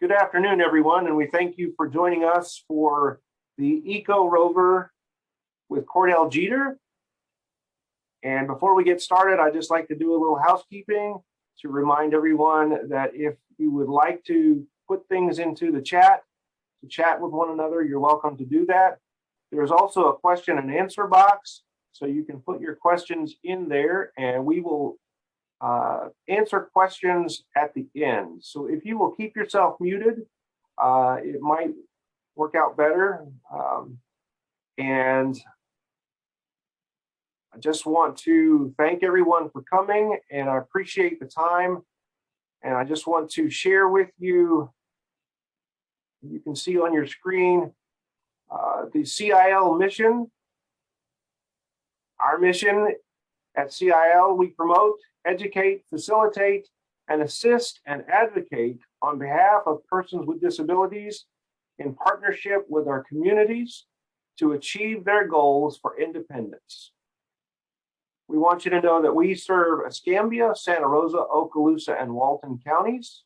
Good afternoon, everyone, and we thank you for joining us for the EcoRover with Cordell Jeter. And before we get started, I'd just like to do a little housekeeping to remind everyone that if you would like to put things into the chat, to chat with one another, you're welcome to do that. There's also a question and answer box, so you can put your questions in there and we will answer questions at the end. So if you will keep yourself muted, it might work out better. And I just want to thank everyone for coming, and I appreciate the time. And I just want to share with you, you can see on your screen, the CIL mission. Our mission at CIL, we promote, educate, facilitate, and assist and advocate on behalf of persons with disabilities in partnership with our communities to achieve their goals for independence. We want you to know that we serve Escambia, Santa Rosa, Okaloosa, and Walton counties.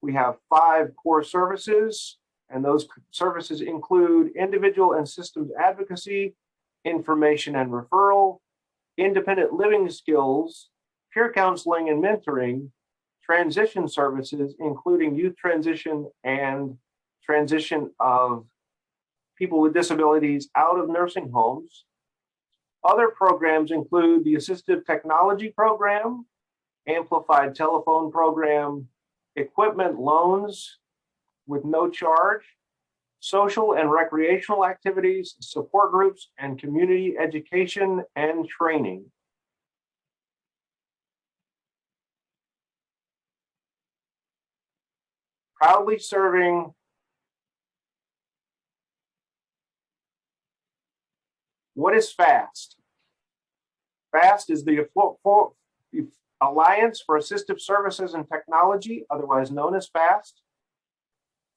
We have 5 core services, and those services include individual and systems advocacy, information and referral, independent living skills, peer counseling and mentoring, transition services, including youth transition and transition of people with disabilities out of nursing homes. Other programs include the Assistive Technology Program, Amplified Telephone Program, equipment loans with no charge, social and recreational activities, support groups, and community education and training. Proudly serving what is FAST? FAST is the Alliance for Assistive Services and Technology, otherwise known as FAST.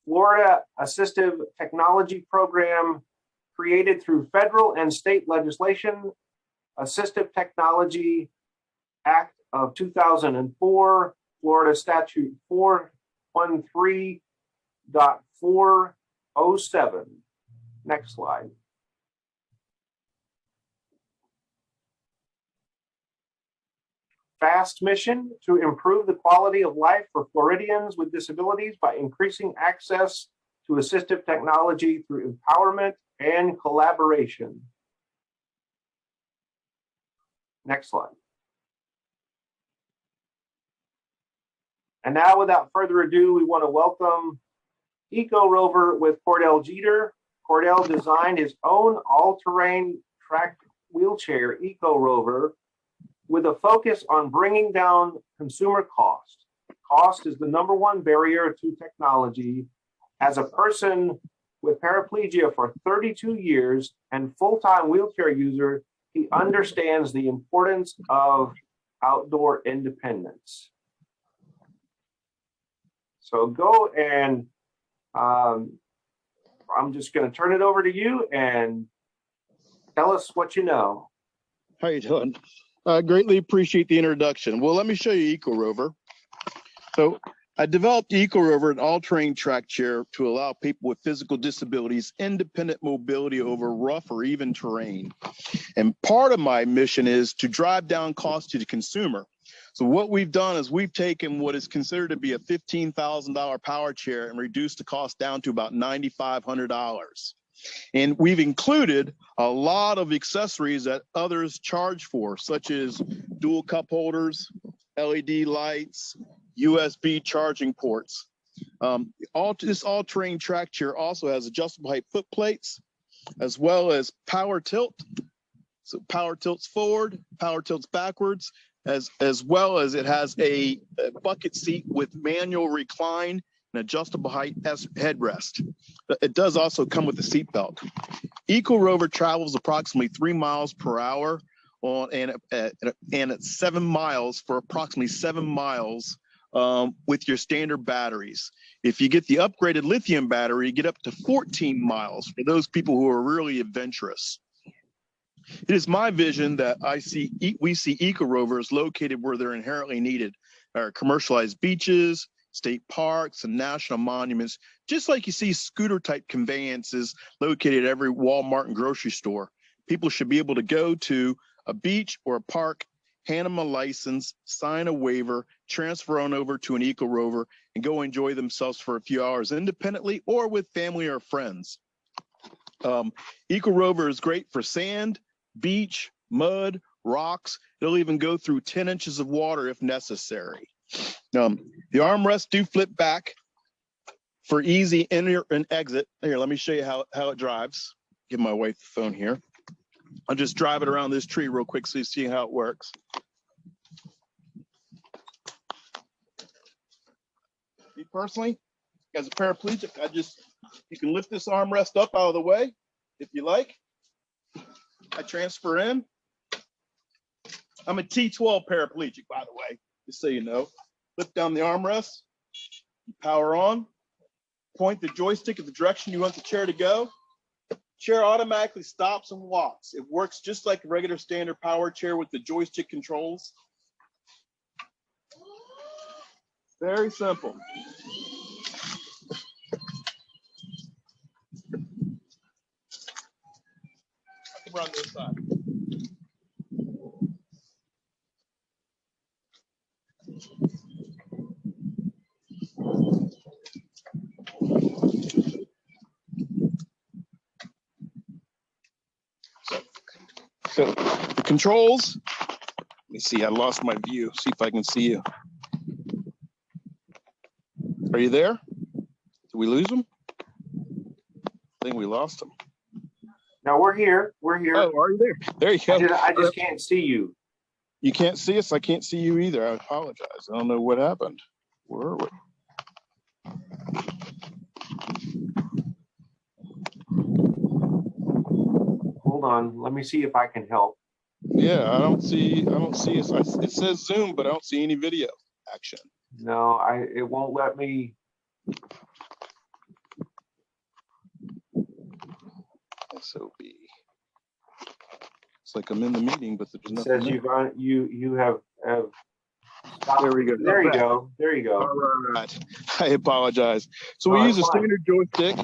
Florida Assistive Technology Program created through federal and state legislation, Assistive Technology Act of 2004, Florida Statute 413.407. Next slide. FAST mission to improve the quality of life for Floridians with disabilities by increasing access to assistive technology through empowerment and collaboration. Next slide. And now, without further ado, we want to welcome EcoRover with Cordell Jeter. Cordell designed his own all-terrain tracked wheelchair, EcoRover, with a focus on bringing down consumer cost. Cost is the #1 barrier to technology. As a person with paraplegia for 32 years and full-time wheelchair user, he understands the importance of outdoor independence. So go and I'm just going to turn it over to you and tell us what you know. How you doing? Greatly appreciate the introduction. Well, let me show you EcoRover. So I developed EcoRover, an all-terrain track chair to allow people with physical disabilities independent mobility over rough or even terrain. And part of my mission is to drive down costs to the consumer. So what we've done is we've taken what is considered to be a $15,000 power chair and reduced the cost down to about $9,500. And we've included a lot of accessories that others charge for, such as dual cup holders, LED lights, USB charging ports. This all-terrain track chair also has adjustable height foot plates, as well as power tilt. So power tilts forward, power tilts backwards, as well as it has a bucket seat with manual recline and adjustable height headrest. It does also come with a seat belt. EcoRover travels approximately 3 miles per hour and at 7 miles for approximately 7 miles with your standard batteries. If you get the upgraded lithium battery, you get up to 14 miles for those people who are really adventurous. It is my vision that we see EcoRovers located where they're inherently needed, our commercialized beaches, state parks, and national monuments, just like you see scooter-type conveyances located at every Walmart and grocery store. People should be able to go to a beach or a park, hand them a license, sign a waiver, transfer on over to an EcoRover, and go enjoy themselves for a few hours independently or with family or friends. EcoRover is great for sand, beach, mud, rocks. It'll even go through 10 inches of water if necessary. The armrests do flip back for easy enter and exit. Here, let me show you how it drives. Give my wife the phone here. I'll just drive it around this tree real quick so you see how it works. Me personally, as a paraplegic, you can lift this armrest up out of the way if you like. I transfer in. I'm a T12 paraplegic, by the way, just so you know. Lift down the armrest, power on, point the joystick at the direction you want the chair to go. Chair automatically stops and walks. It works just like a regular standard power chair with the joystick controls. Very simple. I can run this side. So the controls, let me see, I lost my view. See if I can see you. Are you there? Did we lose them? I think we lost them. No, we're here. We're here. Oh, are you there? There you go. I just can't see you. You can't see us? I can't see you either. I apologize. I don't know what happened. Where are we? Hold on. Let me see if I can help. Yeah, I don't see us. It says Zoom, but I don't see any video action. No, it won't let me. SOB. It's like I'm in the meeting, but there's nothing. It says there. you have stopped. There we go. There you go. There you go. All right. I apologize. So we use a standard joystick.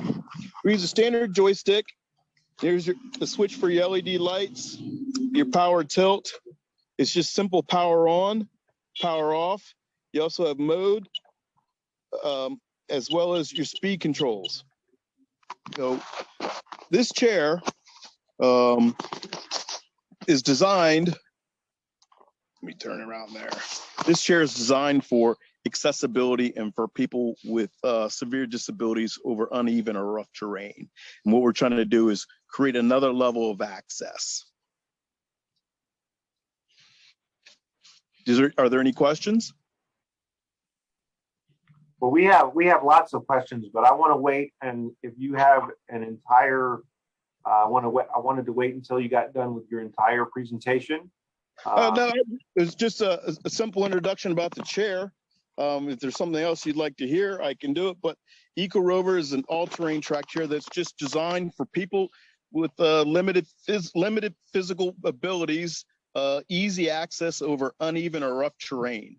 We use a standard joystick. Here's the switch for your LED lights, your power tilt. It's just simple power on, power off. You also have mode, as well as your speed controls. So this chair is designed, let me turn around there. This chair is designed for accessibility and for people with severe disabilities over uneven or rough terrain. And what we're trying to do is create another level of access. Are there any questions? Well, we have lots of questions, but I want to wait. And if you have an entire, I wanted to wait until you got done with your entire presentation. No, it's just a simple introduction about the chair. If there's something else you'd like to hear, I can do it. But EcoRover is an all-terrain track chair that's just designed for people with limited physical abilities, easy access over uneven or rough terrain.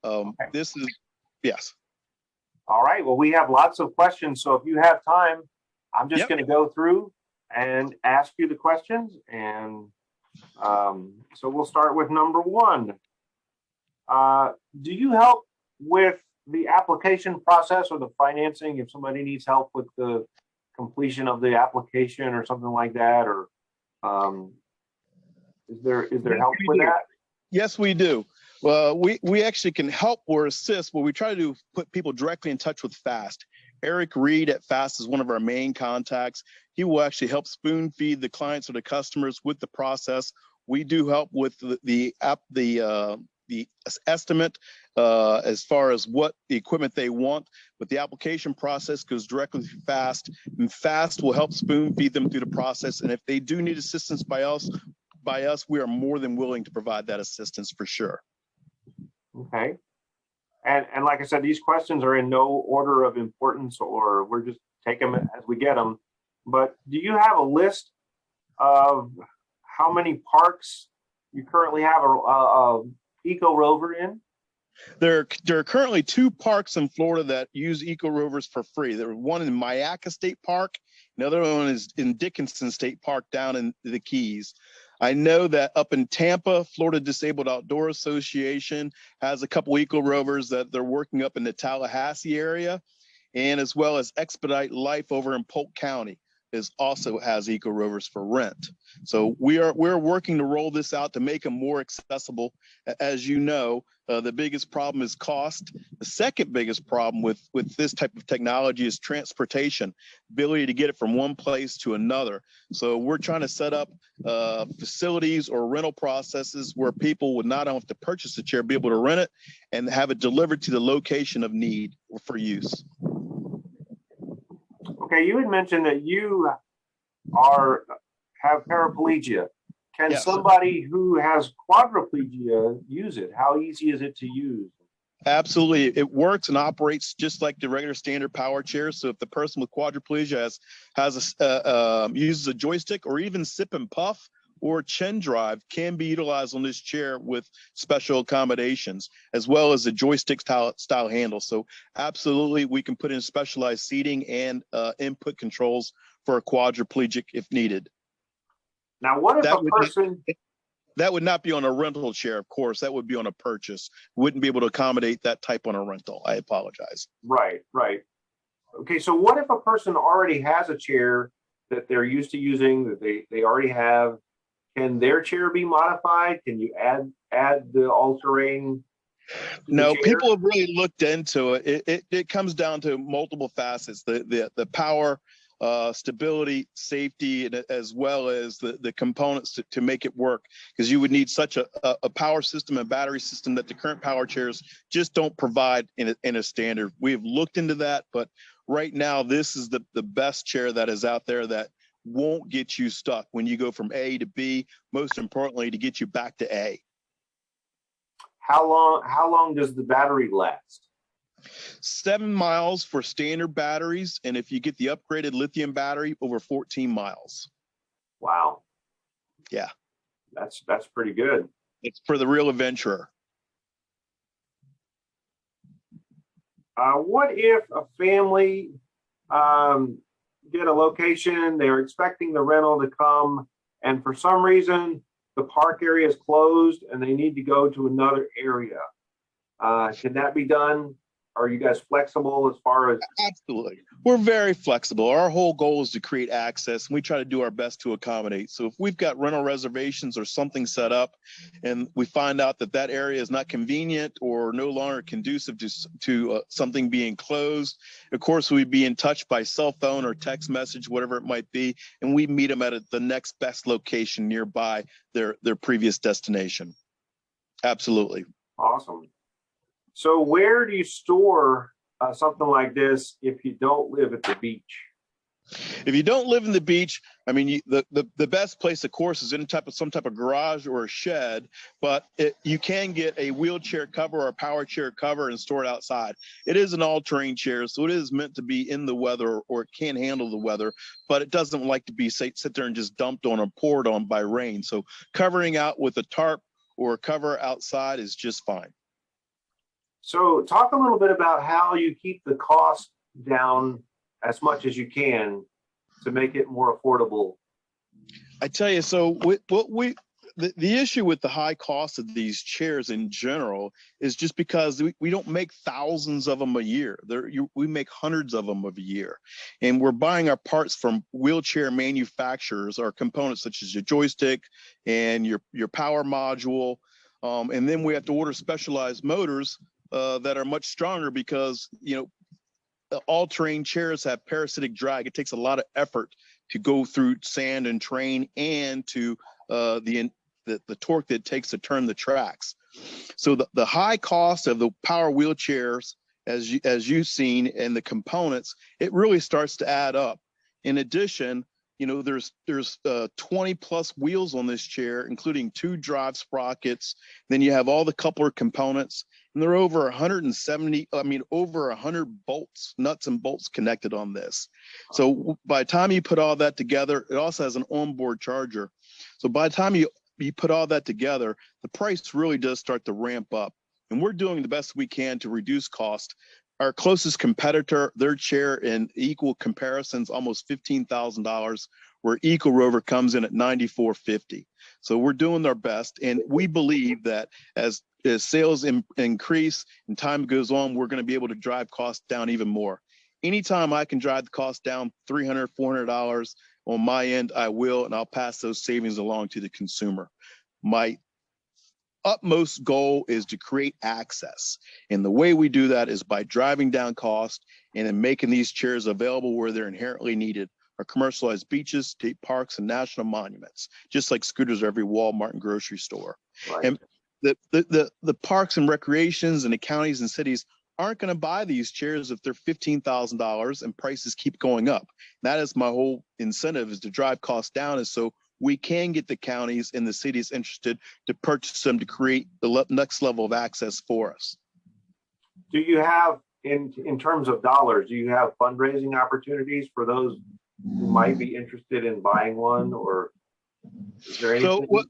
Okay. This is, yes. All right. Well, we have lots of questions. So if you have time, I'm just going to go through and ask you the questions. And so we'll start with number one. Do you help with the application process or the financing if somebody needs help with the completion of the application or something like that? Or is there help with that? Yes, we do. Well, we actually can help or assist. What we try to do is put people directly in touch with FAST. Eric Reed at FAST is one of our main contacts. He will actually help spoon feed the clients or the customers with the process. We do help with the estimate as far as what the equipment they want, but the application process goes directly through FAST, and FAST will help spoon feed them through the process. And if they do need assistance by us, we are more than willing to provide that assistance for sure. Okay. And like I said, these questions are in no order of importance, or we're just taking them as we get them. But do you have a list of how many parks you currently have a EcoRover in? There are currently 2 parks in Florida that use EcoRovers for free. There's one in Mayaca State Park. Another one is in Dickinson State Park down in the Keys. I know that up in Tampa, Florida Disabled Outdoor Association has a couple EcoRovers that they're working up in the Tallahassee area, and as well as Expedite Life over in Polk County also has EcoRovers for rent. So we're working to roll this out to make them more accessible. As you know, the biggest problem is cost. The second biggest problem with this type of technology is transportation, ability to get it from one place to another. So we're trying to set up facilities or rental processes where people would not have to purchase a chair, be able to rent it and have it delivered to the location of need for use. Okay, you had mentioned that you have paraplegia. Can Yes. somebody who has quadriplegia use it? How easy is it to use? Absolutely. It works and operates just like the regular standard power chair. So if the person with quadriplegia uses a joystick or even sip and puff or chin drive can be utilized on this chair with special accommodations, as well as the joystick style handle. So absolutely, we can put in specialized seating and input controls for a quadriplegic if needed. Now, what if that would not be on a rental chair, of course. That would be on a purchase. Wouldn't be able to accommodate that type on a rental. I apologize. Right. Okay, so what if a person already has a chair that they're used to using, that they already have? Can their chair be modified? Can you add the all-terrain? No, people have really looked into it. It comes down to multiple facets: the power, stability, safety, and as well as the components to make it work. Because you would need such a power system and battery system that the current power chairs just don't provide in a standard. We have looked into that, but right now this is the best chair that is out there that won't get you stuck when you go from A to B, most importantly, to get you back to A. How long does the battery last? 7 miles for standard batteries, and if you get the upgraded lithium battery, over 14 miles. Wow. Yeah. That's pretty good. It's for the real adventurer. What if a family get a location, they're expecting the rental to come, and for some reason the park area is closed and they need to go to another area? Can that be done? Are you guys flexible as far as? Absolutely. We're very flexible. Our whole goal is to create access, and we try to do our best to accommodate. So if we've got rental reservations or something set up and we find out that that area is not convenient or no longer conducive to something being closed, of course, we'd be in touch by cell phone or text message, whatever it might be, and we meet them at the next best location nearby their previous destination. Absolutely. Awesome. So where do you store something like this if you don't live at the beach? If you don't live in the beach, I mean, the best place, of course, is in some type of garage or a shed, but you can get a wheelchair cover or a power chair cover and store it outside. It is an all-terrain chair, so it is meant to be in the weather, or it can handle the weather, but it doesn't like to be sit there and just dumped on or poured on by rain. So covering out with a tarp or a cover outside is just fine. So talk a little bit about how you keep the cost down as much as you can to make it more affordable. I tell you, so the issue with the high cost of these chairs in general is just because we don't make thousands of them a year. We make hundreds of them a year, and we're buying our parts from wheelchair manufacturers, our components such as your joystick and your power module, and then we have to order specialized motors that are much stronger because, all-terrain chairs have parasitic drag. It takes a lot of effort to go through sand and terrain and to the torque that it takes to turn the tracks. So the high cost of the power wheelchairs, as you've seen, and the components, it really starts to add up. In addition, there's 20 plus wheels on this chair, including 2 drive sprockets. Then you have all the coupler components, and there are over 100 bolts, nuts and bolts connected on this. So by the time you put all that together, it also has an onboard charger. So by the time you put all that together, the price really does start to ramp up. and we're doing the best we can to reduce cost. Our closest competitor, their chair in equal comparisons, almost $15,000, where EcoRover comes in at $9,450. So we're doing our best, and we believe that as sales increase and time goes on, we're going to be able to drive costs down even more. Anytime I can drive the cost down $300, $400 on my end, I will, and I'll pass those savings along to the consumer. My utmost goal is to create access. And the way we do that is by driving down cost and then making these chairs available where they're inherently needed, our commercialized beaches, state parks, and national monuments, just like scooters are every Walmart and grocery store. Right. And the parks and recreations and the counties and cities aren't going to buy these chairs if they're $15,000 and prices keep going up. That is my whole incentive, is to drive costs down, is so we can get the counties and the cities interested to purchase them to create the next level of access for us. Do you have, in terms of dollars, do you have fundraising opportunities for those who might be interested in buying one, or is there anything? So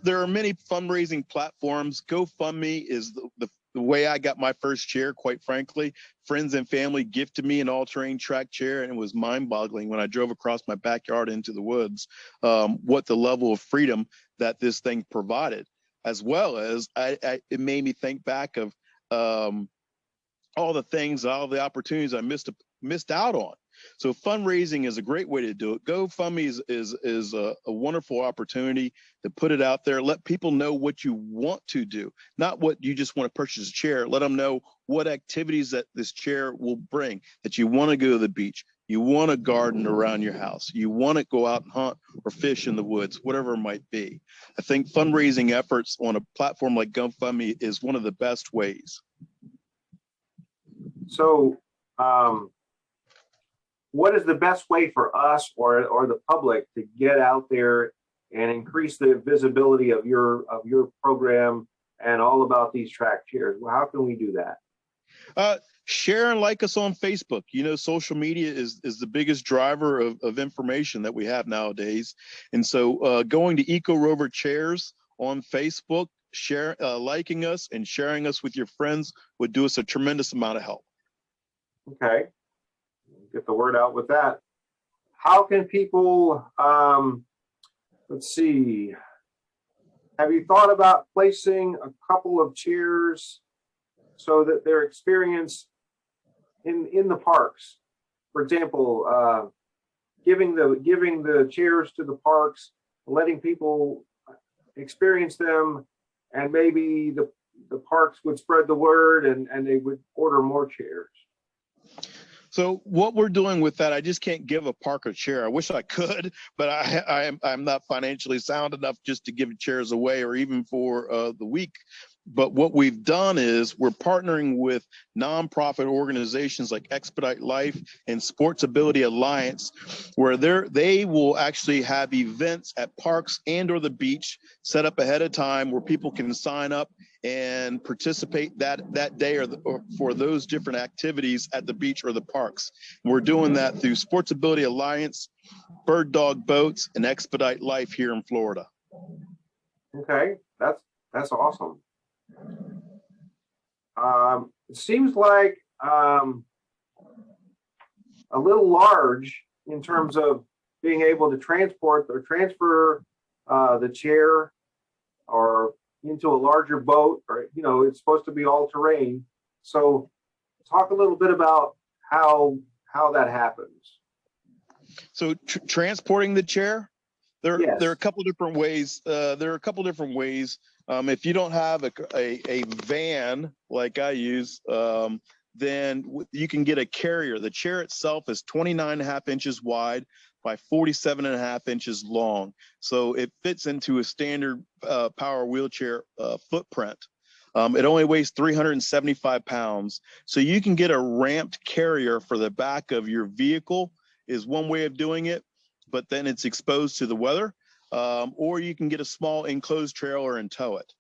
there are many fundraising platforms. GoFundMe is the way I got my first chair, quite frankly. Friends and family gifted me an all-terrain track chair, and it was mind-boggling when I drove across my backyard into the woods, what the level of freedom that this thing provided, as well as it made me think back of all the things, all the opportunities I missed out on. So fundraising is a great way to do it. GoFundMe is a wonderful opportunity to put it out there. Let people know what you want to do, not what you just want to purchase a chair. Let them know what activities that this chair will bring, that you want to go to the beach, you want to garden around your house, you want to go out and hunt or fish in the woods, whatever it might be. I think fundraising efforts on a platform like GoFundMe is one of the best ways. So, what is the best way for us or the public to get out there and increase the visibility of your program and all about these track chairs? Well, how can we do that? Share and like us on Facebook. You know, social media is the biggest driver of information that we have nowadays. And so going to EcoRover Chairs on Facebook, liking us and sharing us with your friends would do us a tremendous amount of help. Okay. Get the word out with that. How can people, let's see, have you thought about placing a couple of chairs so that their experience in the parks, for example, giving the chairs to the parks, letting people experience them, and maybe the parks would spread the word and they would order more chairs? So what we're doing with that, I just can't give a park a chair. I wish I could, but I'm not financially sound enough just to give chairs away or even for the week. But what we've done is we're partnering with nonprofit organizations like Expedite Life and Sports Ability Alliance, where they will actually have events at parks and or the beach set up ahead of time where people can sign up and participate that day or for those different activities at the beach or the parks. We're doing that through Sports Ability Alliance, Bird Dog Boats, and Expedite Life here in Florida. Okay, that's awesome. It seems like a little large in terms of being able to transport or transfer the chair or into a larger boat, or it's supposed to be all terrain. So talk a little bit about how that happens. So transporting the chair, there are a couple different ways. If you don't have a van like I use, then you can get a carrier. The chair itself is 29.5 inches wide by 47.5 inches long. So it fits into a standard power wheelchair footprint. It only weighs 375 pounds. So you can get a ramped carrier for the back of your vehicle is one way of doing it, but then it's exposed to the weather. Or you can get a small enclosed trailer and tow it.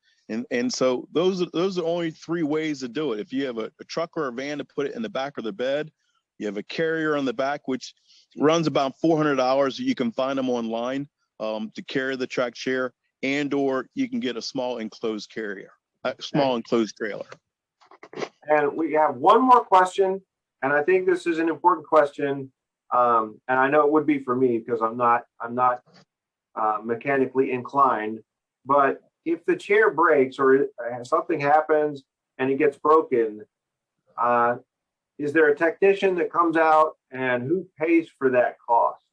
And so those are only three ways to do it. If you have a truck or a van to put it in the back of the bed, you have a carrier on the back, which runs about $400. You can find them online to carry the track chair, and or you can get a small enclosed carrier. small enclosed trailer. And we have one more question, and I think this is an important question. And I know it would be for me because I'm not mechanically inclined. But if the chair breaks or something happens and it gets broken, is there a technician that comes out, and who pays for that cost?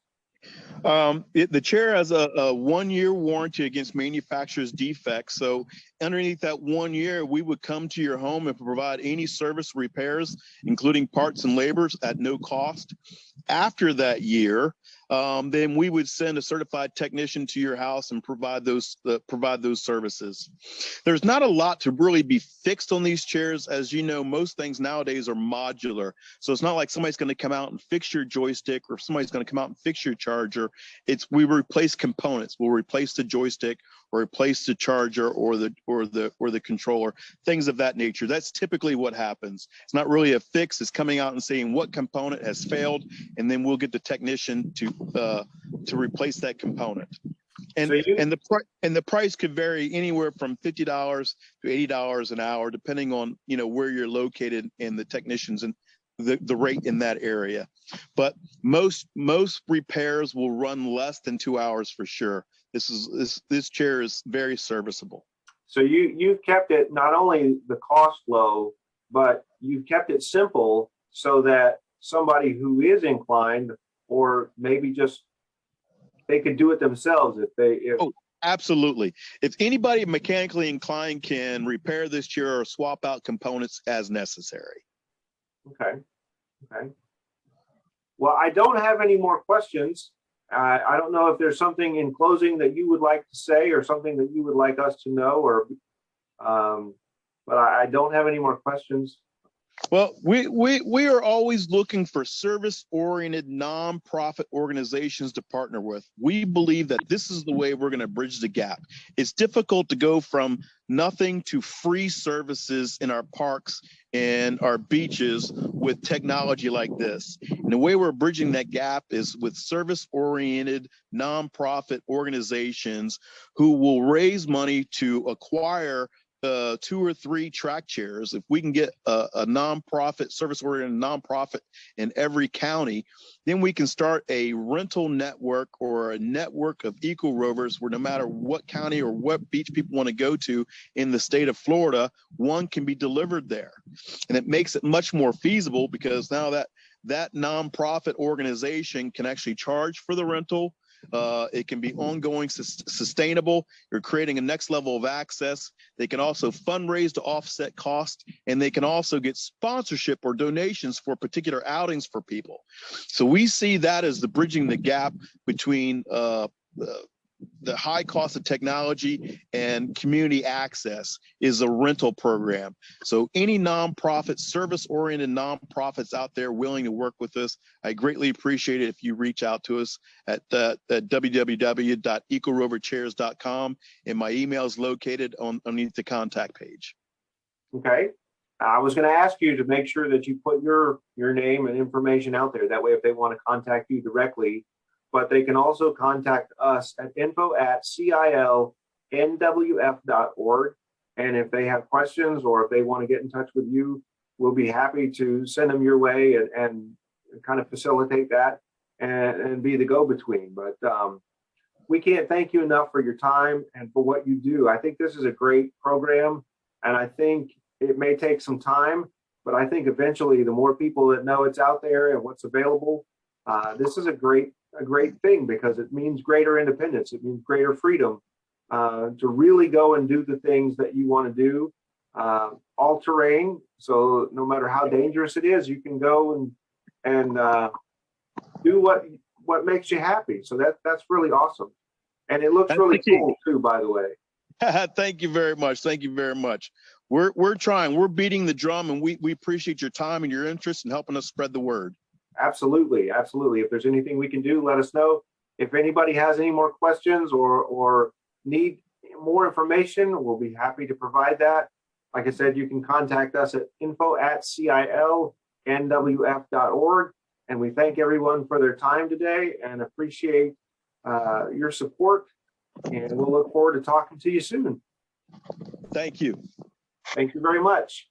The chair has a 1-year warranty against manufacturer's defects. So underneath that 1 year, we would come to your home and provide any service repairs, including parts and labors at no cost. After that year, then we would send a certified technician to your house and provide those services. There's not a lot to really be fixed on these chairs. As you know, most things nowadays are modular. So it's not like somebody's going to come out and fix your joystick, or somebody's going to come out and fix your charger. We replace components. We'll replace the joystick or replace the charger or the controller, things of that nature. That's typically what happens. It's not really a fix. It's coming out and saying what component has failed, and then we'll get the technician to replace that component. And the price could vary anywhere from $50 to $80 an hour, depending on where you're located and the technicians and the rate in that area. But most repairs will run less than 2 hours for sure. This chair is very serviceable. So you've kept it, not only the cost low, but you've kept it simple so that somebody who is inclined, or maybe just they could do it themselves if Oh, absolutely. If anybody mechanically inclined can repair this chair or swap out components as necessary. Okay. Well, I don't have any more questions. I don't know if there's something in closing that you would like to say, or something that you would like us to know, or but I don't have any more questions. Well, we are always looking for service-oriented nonprofit organizations to partner with. We believe that this is the way we're going to bridge the gap. It's difficult to go from nothing to free services in our parks and our beaches with technology like this. And the way we're bridging that gap is with service-oriented nonprofit organizations who will raise money to acquire 2 or 3 track chairs. If we can get a nonprofit, service-oriented nonprofit in every county, then we can start a rental network or a network of EcoRovers where no matter what county or what beach people want to go to in the state of Florida, one can be delivered there. And it makes it much more feasible because now that nonprofit organization can actually charge for the rental. It can be ongoing, sustainable. You're creating a next level of access. They can also fundraise to offset costs, and they can also get sponsorship or donations for particular outings for people. So we see that as the bridging the gap between the high cost of technology and community access is a rental program. So any nonprofit, service-oriented nonprofits out there willing to work with us, I greatly appreciate it if you reach out to us at www.EcoRoverChairs.com, and my email is located underneath the contact page. Okay. I was going to ask you to make sure that you put your name and information out there. That way, if they want to contact you directly, but they can also contact us at info@cilnwf.org. And if they have questions or if they want to get in touch with you, we'll be happy to send them your way and kind of facilitate that and be the go-between. But we can't thank you enough for your time and for what you do. I think this is a great program, and I think it may take some time, but I think eventually the more people that know it's out there and what's available, this is a great thing, because it means greater independence. It means greater freedom to really go and do the things that you want to do, all terrain. So no matter how dangerous it is, you can go and do what makes you happy. So that's really awesome. And it looks really cool too, by the way. Thank you very much. Thank you very much. We're trying, we're beating the drum, and we appreciate your time and your interest in helping us spread the word. Absolutely. If there's anything we can do, let us know. If anybody has any more questions or need more information, we'll be happy to provide that. Like I said, you can contact us at info@cilnwf.org. And we thank everyone for their time today and appreciate your support. And we'll look forward to talking to you soon. Thank you. Thank you very much.